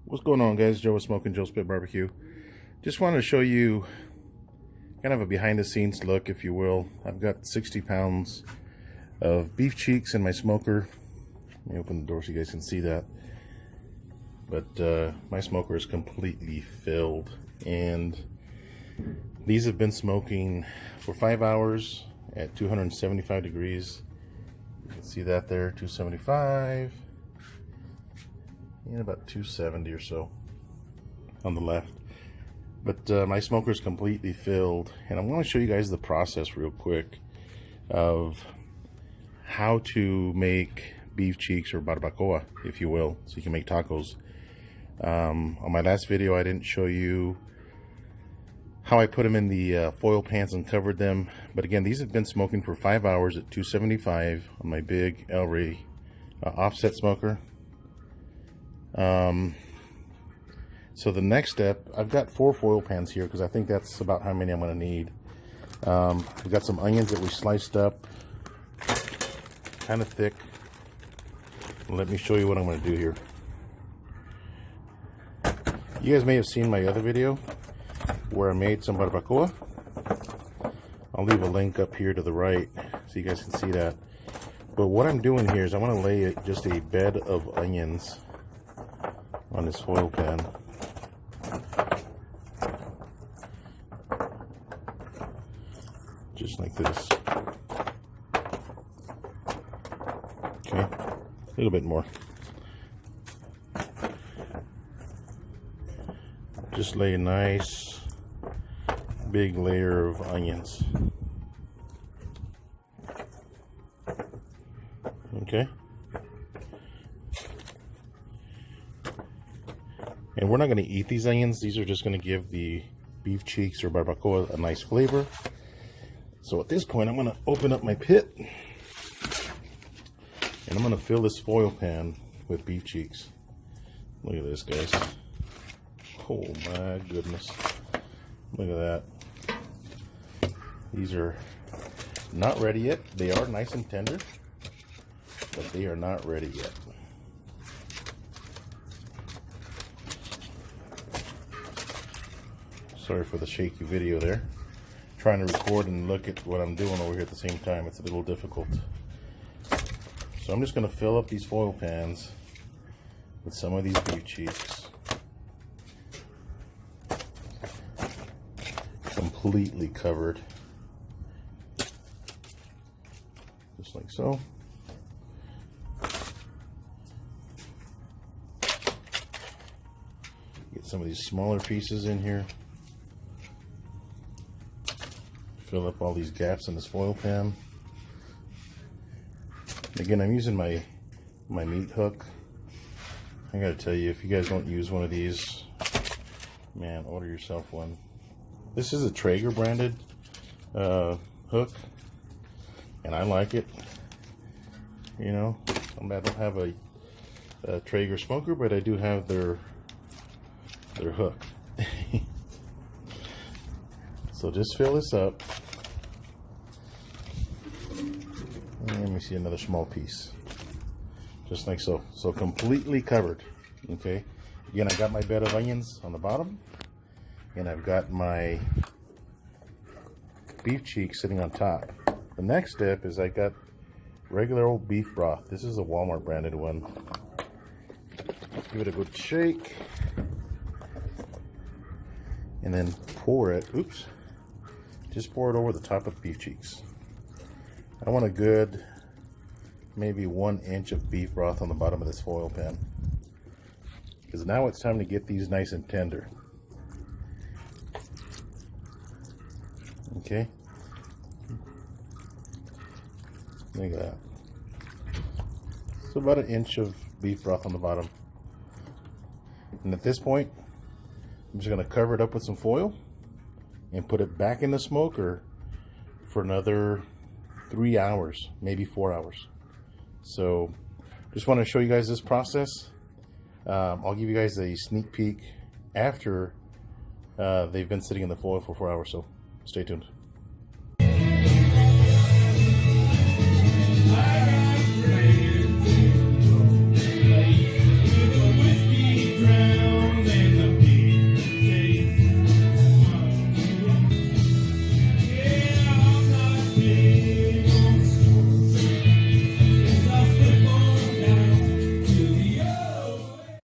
What's going on, guys? Joe with Smoking Joe's Pit Barbecue. Just wanted to show you kind of a behind the scenes look, if you will. I've got 60 pounds of beef cheeks in my smoker. Let me open the door so you guys can see that. But my smoker is completely filled, and these have been smoking for 5 hours at 275 degrees. You can see that there, 275. And about 270 or so on the left. But my smoker is completely filled, and I'm going to show you guys the process real quick of how to make beef cheeks, or barbacoa, if you will, so you can make tacos. On my last video, I didn't show you how I put them in the foil pans and covered them. But again, these have been smoking for 5 hours at 275 on my big El Rey offset smoker. So the next step, I've got 4 foil pans here because I think that's about how many I'm going to need. We've got some onions that we sliced up kind of thick. Let me show you what I'm going to do here. You guys may have seen my other video where I made some barbacoa. I'll leave a link up here to the right so you guys can see that. But what I'm doing here is I want to lay just a bed of onions on this foil pan. Just like this. Okay, a little bit more. Just lay a nice big layer of onions. Okay. And we're not going to eat these onions. These are just going to give the beef cheeks or barbacoa a nice flavor. So at this point, I'm going to open up my pit, and I'm going to fill this foil pan with beef cheeks. Look at this, guys. Oh my goodness. Look at that. These are not ready yet. They are nice and tender, but they are not ready yet. Sorry for the shaky video there. Trying to record and look at what I'm doing over here at the same time. It's a little difficult. So I'm just going to fill up these foil pans with some of these beef cheeks. Completely covered. Just like so. Get some of these smaller pieces in here. Fill up all these gaps in this foil pan. Again, I'm using my meat hook. I gotta tell you, if you guys don't use one of these, man, order yourself one. This is a Traeger branded hook, and I like it. You know, I don't have a Traeger smoker, but I do have their hook. So just fill this up. And let me see another small piece. Just like so. So completely covered. Okay. Again, I got my bed of onions on the bottom. And I've got my beef cheek sitting on top. The next step is I got regular old beef broth. This is a Walmart branded one. Let's give it a good shake. And then pour it. Oops. Just pour it over the top of beef cheeks. I want a good, maybe 1 inch of beef broth on the bottom of this foil pan. Because now it's time to get these nice and tender. Okay. Look at that. So about 1 inch of beef broth on the bottom. And at this point, I'm just going to cover it up with some foil and put it back in the smoker for another 3 hours, maybe 4 hours. So just want to show you guys this process. I'll give you guys a sneak peek after they've been sitting in the foil for 4 hours, so stay tuned.